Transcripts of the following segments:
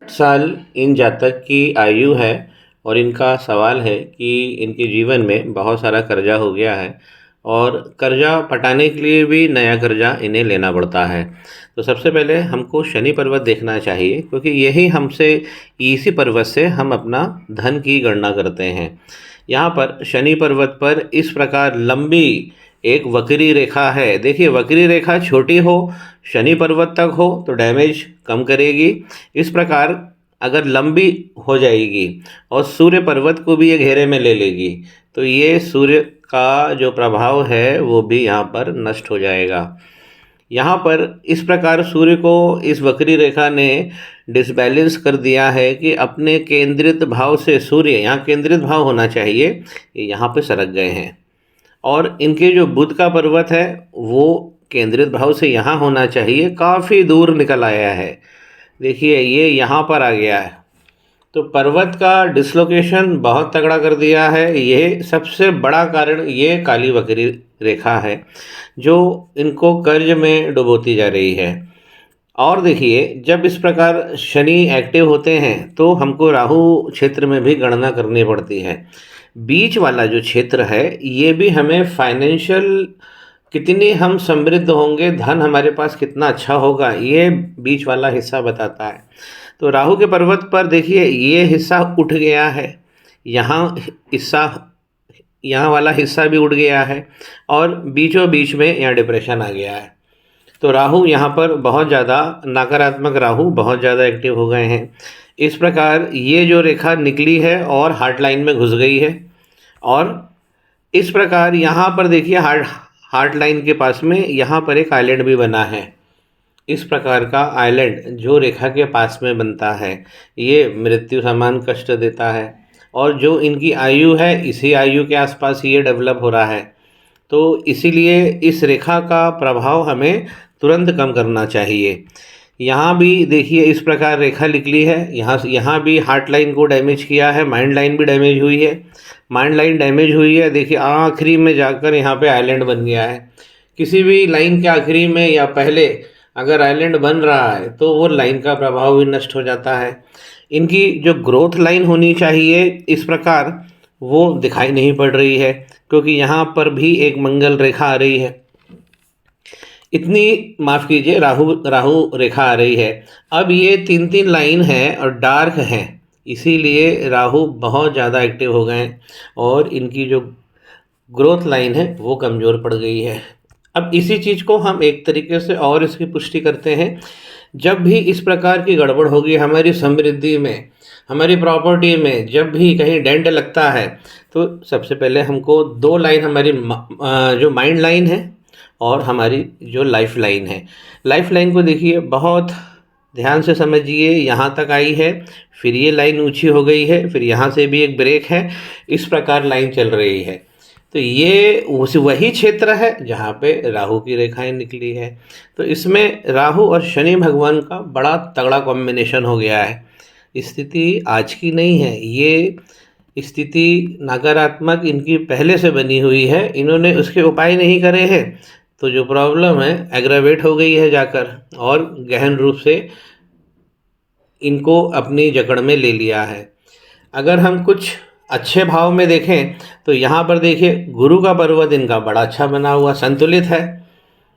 साल इन जातक की आयु है और इनका सवाल है कि इनके जीवन में बहुत सारा कर्जा हो गया है और कर्जा पटाने के लिए भी नया कर्जा इन्हें लेना पड़ता है। तो सबसे पहले हमको शनि पर्वत देखना चाहिए, क्योंकि यही हमसे इसी पर्वत से हम अपना धन की गणना करते हैं। यहाँ पर शनि पर्वत पर इस प्रकार लंबी एक वक्री रेखा है। देखिए, वक्री रेखा छोटी हो, शनि पर्वत तक हो तो डैमेज कम करेगी। इस प्रकार अगर लंबी हो जाएगी और सूर्य पर्वत को भी ये घेरे में ले लेगी तो ये सूर्य का जो प्रभाव है वो भी यहाँ पर नष्ट हो जाएगा। यहाँ पर इस प्रकार सूर्य को इस वक्री रेखा ने डिसबैलेंस कर दिया है कि अपने केंद्रित भाव से, सूर्य यहाँ केंद्रित भाव होना चाहिए, ये यहाँ पे सरक गए हैं। और इनके जो बुध का पर्वत है वो केंद्रित भाव से यहाँ होना चाहिए, काफ़ी दूर निकल आया है। देखिए, ये यहाँ पर आ गया है। तो पर्वत का डिसलोकेशन बहुत तगड़ा कर दिया है। ये सबसे बड़ा कारण ये काली वक्री रेखा है जो इनको कर्ज में डुबोती जा रही है। और देखिए, जब इस प्रकार शनि एक्टिव होते हैं तो हमको राहु क्षेत्र में भी गणना करनी पड़ती है। बीच वाला जो क्षेत्र है ये भी हमें फाइनेंशियल कितनी हम समृद्ध होंगे, धन हमारे पास कितना अच्छा होगा, ये बीच वाला हिस्सा बताता है। तो राहु के पर्वत पर देखिए ये हिस्सा उठ गया है, यहाँ हिस्सा, यहाँ वाला हिस्सा भी उठ गया है और बीचों बीच में यहाँ डिप्रेशन आ गया है। तो राहु यहाँ पर बहुत ज़्यादा नकारात्मक, राहु बहुत ज़्यादा एक्टिव हो गए हैं। इस प्रकार ये जो रेखा निकली है और हार्ट लाइन में घुस गई है और इस प्रकार यहाँ पर देखिए हार्ट लाइन के पास में यहाँ पर एक आइलैंड भी बना है। इस प्रकार का आइलैंड जो रेखा के पास में बनता है ये मृत्यु समान कष्ट देता है और जो इनकी आयु है इसी आयु के आसपास ये डेवलप हो रहा है। तो इसीलिए इस रेखा का प्रभाव हमें तुरंत कम करना चाहिए। यहाँ भी देखिए इस प्रकार रेखा निकली है, यहाँ भी हार्ट लाइन को डैमेज किया है, माइंड लाइन भी डैमेज हुई है। माइंड लाइन डैमेज हुई है, देखिए आखिरी में जाकर यहाँ पे आइलैंड बन गया है। किसी भी लाइन के आखिरी में या पहले अगर आइलैंड बन रहा है तो वो लाइन का प्रभाव भी नष्ट हो जाता है। इनकी जो ग्रोथ लाइन होनी चाहिए इस प्रकार वो दिखाई नहीं पड़ रही है, क्योंकि यहाँ पर भी एक मंगल रेखा आ रही है, इतनी माफ़ कीजिए राहु रेखा आ रही है। अब ये 3-3 लाइन है और डार्क हैं, इसीलिए राहु बहुत ज़्यादा एक्टिव हो गए और इनकी जो ग्रोथ लाइन है वो कमज़ोर पड़ गई है। अब इसी चीज़ को हम एक तरीके से और इसकी पुष्टि करते हैं। जब भी इस प्रकार की गड़बड़ होगी हमारी समृद्धि में, हमारी प्रॉपर्टी में, जब भी कहीं डेंट लगता है तो सबसे पहले हमको 2 लाइन, हमारी जो माइंड लाइन है और हमारी जो लाइफ लाइन है, लाइफ लाइन को देखिए बहुत ध्यान से समझिए। यहाँ तक आई है, फिर ये लाइन ऊंची हो गई है, फिर यहाँ से भी एक ब्रेक है, इस प्रकार लाइन चल रही है। तो ये वही क्षेत्र है जहाँ पे राहु की रेखाएं निकली है। तो इसमें राहु और शनि भगवान का बड़ा तगड़ा कॉम्बिनेशन हो गया है। स्थिति आज की नहीं है, ये स्थिति नकारात्मक इनकी पहले से बनी हुई है, इन्होंने उसके उपाय नहीं करे हैं तो जो प्रॉब्लम है एग्रावेट हो गई है जाकर और गहन रूप से इनको अपनी जकड़ में ले लिया है। अगर हम कुछ अच्छे भाव में देखें तो यहाँ पर देखिए गुरु का पर्वत इनका बड़ा अच्छा बना हुआ संतुलित है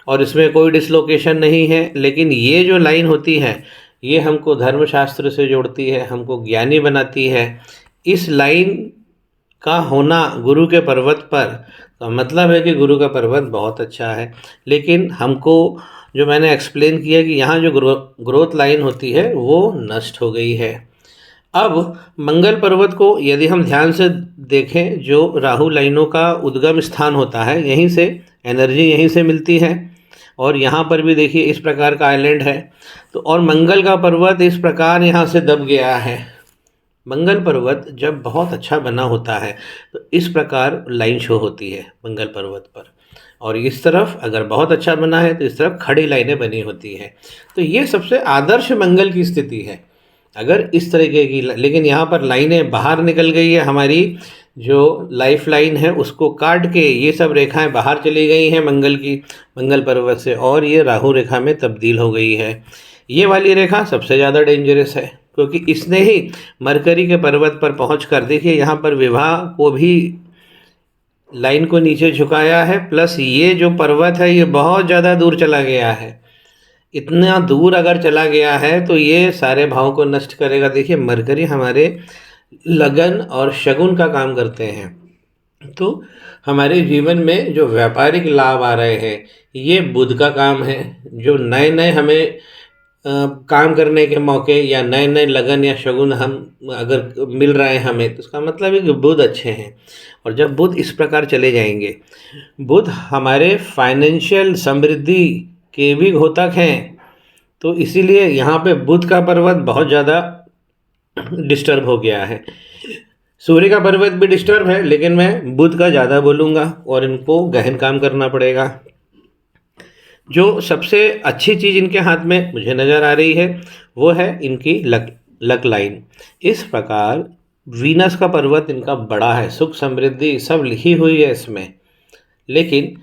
और इसमें कोई डिसलोकेशन नहीं है। लेकिन ये जो लाइन होती है ये हमको धर्मशास्त्र से जोड़ती है, हमको ज्ञानी बनाती है। इस लाइन का होना गुरु के पर्वत पर का मतलब है कि गुरु का पर्वत बहुत अच्छा है। लेकिन हमको जो मैंने एक्सप्लेन किया कि यहाँ जो ग्रोथ लाइन होती है वो नष्ट हो गई है। अब मंगल पर्वत को यदि हम ध्यान से देखें, जो राहु लाइनों का उद्गम स्थान होता है, यहीं से एनर्जी यहीं से मिलती है और यहाँ पर भी देखिए इस प्रकार का आइलैंड है। तो और मंगल का पर्वत इस प्रकार यहाँ से दब गया है। मंगल पर्वत जब बहुत अच्छा बना होता है तो इस प्रकार लाइन शो होती है मंगल पर्वत पर, और इस तरफ अगर बहुत अच्छा बना है तो इस तरफ खड़ी लाइनें बनी होती हैं। तो ये सबसे आदर्श मंगल की स्थिति है अगर इस तरीके की। लेकिन यहाँ पर लाइनें बाहर निकल गई है, हमारी जो लाइफ लाइन है उसको काट के ये सब रेखाएं बाहर चली गई हैं मंगल पर्वत से और ये राहु रेखा में तब्दील हो गई है। ये वाली रेखा सबसे ज़्यादा डेंजरस है, क्योंकि इसने ही मरकरी के पर्वत पर पहुंचकर, देखिए यहाँ पर विवाह को भी लाइन को नीचे झुकाया है, प्लस ये जो पर्वत है ये बहुत ज़्यादा दूर चला गया है। इतना दूर अगर चला गया है तो ये सारे भावों को नष्ट करेगा। देखिए मरकरी हमारे लगन और शगुन का काम करते हैं, तो हमारे जीवन में जो व्यापारिक लाभ आ रहे हैं ये बुध का काम है। जो नए नए हमें काम करने के मौके या नए नए लगन या शगुन हम अगर मिल रहे हैं हमें, तो उसका मतलब है कि बुध अच्छे हैं। और जब बुध इस प्रकार चले जाएंगे, बुध हमारे फाइनेंशियल समृद्धि के भी घोतक हैं, तो इसीलिए यहाँ पे बुध का पर्वत बहुत ज़्यादा डिस्टर्ब हो गया है। सूर्य का पर्वत भी डिस्टर्ब है, लेकिन मैं बुध का ज़्यादा बोलूँगा और इनको गहन काम करना पड़ेगा। जो सबसे अच्छी चीज़ इनके हाथ में मुझे नज़र आ रही है वो है इनकी लक लाइन। इस प्रकार वीनस का पर्वत इनका बड़ा है, सुख समृद्धि सब लिखी हुई है इसमें, लेकिन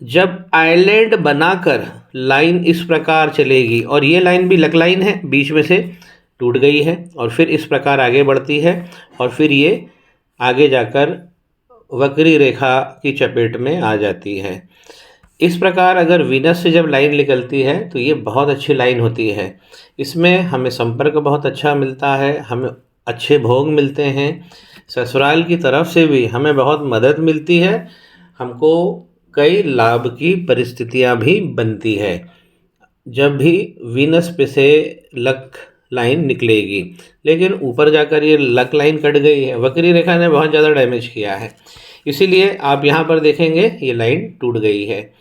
जब आइलैंड बनाकर लाइन इस प्रकार चलेगी, और ये लाइन भी लक लाइन है, बीच में से टूट गई है और फिर इस प्रकार आगे बढ़ती है और फिर ये आगे जाकर वक्री रेखा की चपेट में आ जाती है। इस प्रकार अगर वीनस से जब लाइन निकलती है तो ये बहुत अच्छी लाइन होती है। इसमें हमें संपर्क बहुत अच्छा मिलता है, हमें अच्छे भोग मिलते हैं, ससुराल की तरफ से भी हमें बहुत मदद मिलती है, हमको कई लाभ की परिस्थितियां भी बनती है जब भी वीनस पे से लक लाइन निकलेगी। लेकिन ऊपर जाकर ये लक लाइन कट गई है, वक्री रेखा ने बहुत ज़्यादा डैमेज किया है, इसीलिए आप यहाँ पर देखेंगे ये लाइन टूट गई है।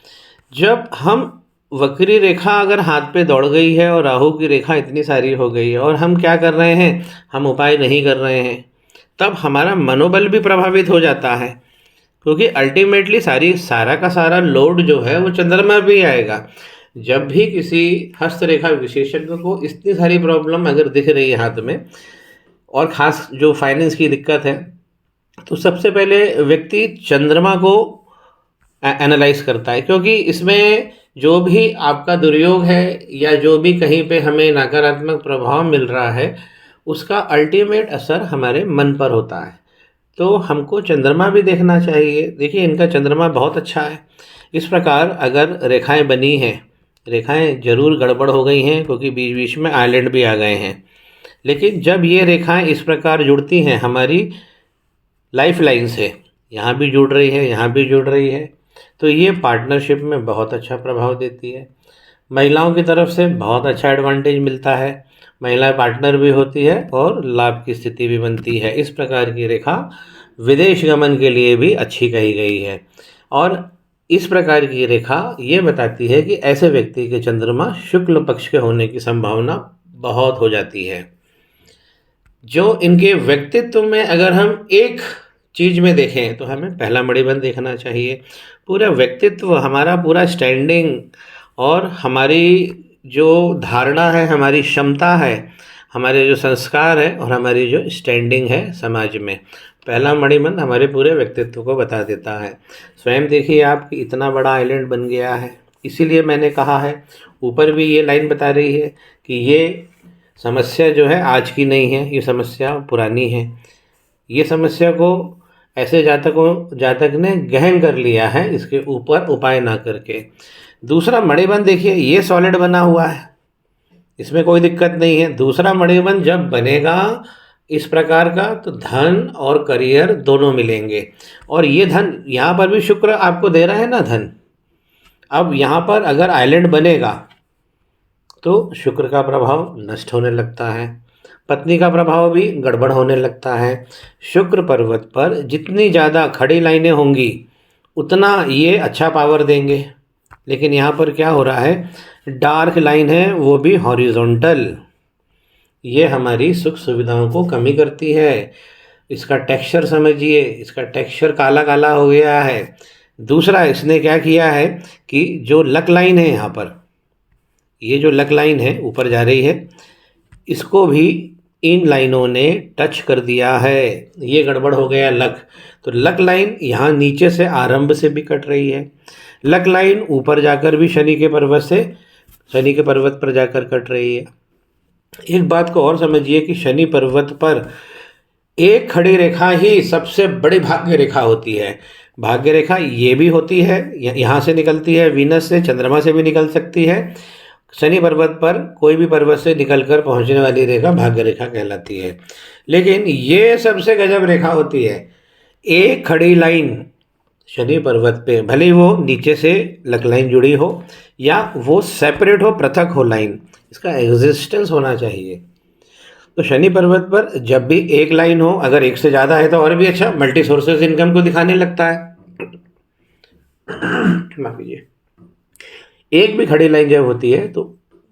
जब हम वक्री रेखा अगर हाथ पे दौड़ गई है और राहु की रेखा इतनी सारी हो गई है और हम क्या कर रहे हैं, हम उपाय नहीं कर रहे हैं, तब हमारा मनोबल भी प्रभावित हो जाता है, क्योंकि अल्टीमेटली सारा का सारा लोड जो है वो चंद्रमा भी आएगा। जब भी किसी हस्तरेखा विशेषज्ञ को इतनी सारी प्रॉब्लम अगर दिख रही है हाथ में, और ख़ास जो फाइनेंस की दिक्कत है, तो सबसे पहले व्यक्ति चंद्रमा को एनालाइज करता है, क्योंकि इसमें जो भी आपका दुर्योग है या जो भी कहीं पे हमें नकारात्मक प्रभाव मिल रहा है उसका अल्टीमेट असर हमारे मन पर होता है। तो हमको चंद्रमा भी देखना चाहिए। देखिए इनका चंद्रमा बहुत अच्छा है। इस प्रकार अगर रेखाएं बनी हैं, रेखाएं जरूर गड़बड़ हो गई हैं क्योंकि बीच बीच में आइलैंड भी आ गए हैं, लेकिन जब ये रेखाएं इस प्रकार जुड़ती हैं हमारी लाइफ लाइन से, यहाँ भी जुड़ रही है, यहाँ भी जुड़ रही है, तो ये पार्टनरशिप में बहुत अच्छा प्रभाव देती है। महिलाओं की तरफ से बहुत अच्छा एडवांटेज मिलता है, महिला पार्टनर भी होती है और लाभ की स्थिति भी बनती है। इस प्रकार की रेखा विदेश गमन के लिए भी अच्छी कही गई है। और इस प्रकार की रेखा ये बताती है कि ऐसे व्यक्ति के चंद्रमा शुक्ल पक्ष के होने की संभावना बहुत हो जाती है। जो इनके व्यक्तित्व में अगर हम एक चीज़ में देखें तो हमें पहला मणिबंध देखना चाहिए। पूरा व्यक्तित्व, हमारा पूरा स्टैंडिंग और हमारी जो धारणा है, हमारी क्षमता है, हमारे जो संस्कार है और हमारी जो स्टैंडिंग है समाज में, पहला मणिबंध हमारे पूरे व्यक्तित्व को बता देता है। स्वयं देखिए आप कि इतना बड़ा आइलैंड बन गया है, इसीलिए मैंने कहा है, ऊपर भी ये लाइन बता रही है कि ये समस्या जो है आज की नहीं है, ये समस्या पुरानी है। ये समस्या को ऐसे जातक ने गहन कर लिया है, इसके ऊपर उपाय ना करके। दूसरा मणिबंध देखिए ये सॉलिड बना हुआ है, इसमें कोई दिक्कत नहीं है। दूसरा मणिबंध जब बनेगा इस प्रकार का तो धन और करियर दोनों मिलेंगे, और ये धन यहाँ पर भी शुक्र आपको दे रहा है ना धन। अब यहाँ पर अगर आइलैंड बनेगा तो शुक्र का प्रभाव नष्ट होने लगता है, पत्नी का प्रभाव भी गड़बड़ होने लगता है। शुक्र पर्वत पर जितनी ज़्यादा खड़ी लाइनें होंगी उतना ये अच्छा पावर देंगे, लेकिन यहाँ पर क्या हो रहा है, डार्क लाइन है वो भी हॉरिजॉन्टल, ये हमारी सुख सुविधाओं को कमी करती है। इसका टेक्सचर समझिए, इसका टेक्सचर काला काला हो गया है। दूसरा इसने क्या किया है कि जो लक लाइन है यहाँ पर, ये जो लक लाइन है ऊपर जा रही है, इसको भी इन लाइनों ने टच कर दिया है, ये गड़बड़ हो गया लक। तो लक लाइन यहाँ नीचे से आरंभ से भी कट रही है, लक लाइन ऊपर जाकर भी शनि के पर्वत पर जाकर कट रही है। एक बात को और समझिए कि शनि पर्वत पर एक खड़ी रेखा ही सबसे बड़ी भाग्य रेखा होती है। भाग्य रेखा ये भी होती है, यहाँ से निकलती है, वीनस से, चंद्रमा से भी निकल सकती है। शनि पर्वत पर कोई भी पर्वत से निकलकर पहुंचने वाली रेखा भाग्य रेखा कहलाती है। लेकिन ये सबसे गजब रेखा होती है, एक खड़ी लाइन शनि पर्वत पे, भले ही वो नीचे से लक लाइन जुड़ी हो या वो सेपरेट हो, पृथक हो लाइन, इसका एग्जिस्टेंस होना चाहिए। तो शनि पर्वत पर जब भी एक लाइन हो, अगर एक से ज़्यादा है तो और भी अच्छा, मल्टी सोर्सेज इनकम को दिखाने लगता है। माफ कीजिए। एक भी खड़ी लाइन जब होती है तो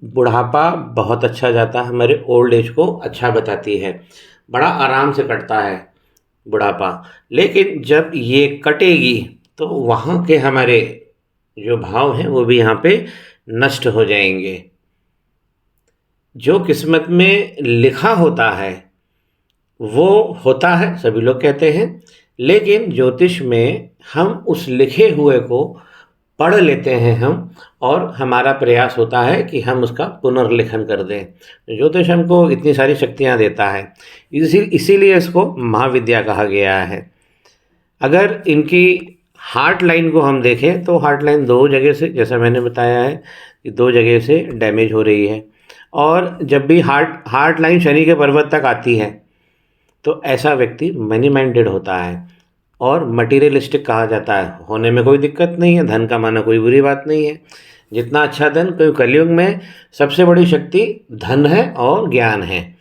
बुढ़ापा बहुत अच्छा जाता है, हमारे ओल्ड एज को अच्छा बताती है, बड़ा आराम से कटता है बुढ़ापा। लेकिन जब ये कटेगी तो वहाँ के हमारे जो भाव हैं वो भी यहाँ पे नष्ट हो जाएंगे। जो किस्मत में लिखा होता है वो होता है, सभी लोग कहते हैं, लेकिन ज्योतिष में हम उस लिखे हुए को पढ़ लेते हैं हम, और हमारा प्रयास होता है कि हम उसका पुनर्लेखन कर दें। ज्योतिष हमको इतनी सारी शक्तियाँ देता है, इसीलिए इसको महाविद्या कहा गया है। अगर इनकी हार्ट लाइन को हम देखें तो हार्ट लाइन दो जगह से, जैसा मैंने बताया है कि दो जगह से डैमेज हो रही है। और जब भी हार्ट लाइन शनि के पर्वत तक आती है तो ऐसा व्यक्ति मनी माइंडेड होता है और मटीरियलिस्टिक कहा जाता है। होने में कोई दिक्कत नहीं है, धन कमाना कोई बुरी बात नहीं है। जितना अच्छा धन, क्योंकि कलयुग में सबसे बड़ी शक्ति धन है और ज्ञान है।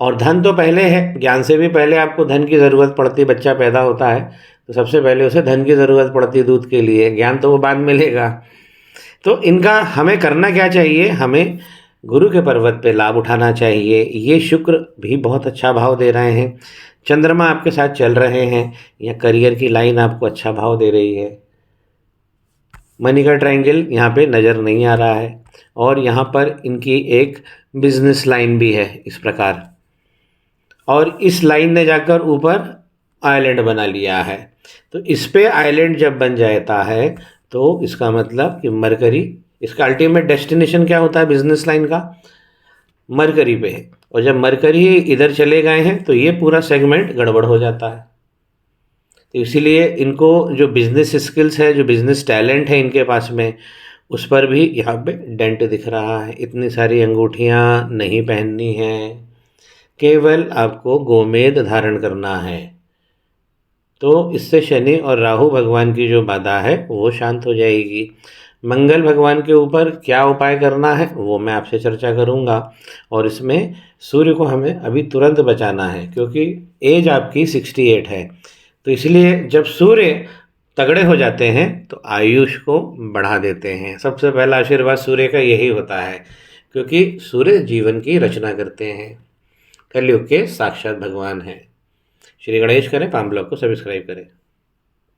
और धन तो पहले है, ज्ञान से भी पहले आपको धन की ज़रूरत पड़ती है। बच्चा पैदा होता है तो सबसे पहले उसे धन की ज़रूरत पड़ती है दूध के लिए, ज्ञान तो वो बाद में लेगा। तो इनका हमें करना क्या चाहिए, हमें गुरु के पर्वत पे लाभ उठाना चाहिए। ये शुक्र भी बहुत अच्छा भाव दे रहे हैं, चंद्रमा आपके साथ चल रहे हैं, या करियर की लाइन आपको अच्छा भाव दे रही है। मनी का ट्रायंगल यहाँ पे नज़र नहीं आ रहा है, और यहाँ पर इनकी एक बिजनेस लाइन भी है इस प्रकार, और इस लाइन ने जाकर ऊपर आइलैंड बना लिया है। तो इस पे आइलैंड जब बन जाता है तो इसका मतलब कि मरकरी, इसका अल्टीमेट डेस्टिनेशन क्या होता है बिजनेस लाइन का, मरकरी पे है। और जब मरकरी इधर चले गए हैं तो ये पूरा सेगमेंट गड़बड़ हो जाता है। तो इसीलिए इनको जो बिजनेस स्किल्स है, जो बिजनेस टैलेंट है इनके पास में, उस पर भी यहाँ पे डेंट दिख रहा है। इतनी सारी अंगूठियाँ नहीं पहननी हैं, केवल आपको गोमेद धारण करना है। तो इससे शनि और राहु भगवान की जो बाधा है वो शांत हो जाएगी। मंगल भगवान के ऊपर क्या उपाय करना है वो मैं आपसे चर्चा करूंगा। और इसमें सूर्य को हमें अभी तुरंत बचाना है, क्योंकि एज आपकी 68 है। तो इसलिए जब सूर्य तगड़े हो जाते हैं तो आयुष को बढ़ा देते हैं। सबसे पहला आशीर्वाद सूर्य का यही होता है, क्योंकि सूर्य जीवन की रचना करते हैं, कलयुग के साक्षात भगवान हैं। श्री गणेश करें, पाम ब्लॉग को सब्सक्राइब करें।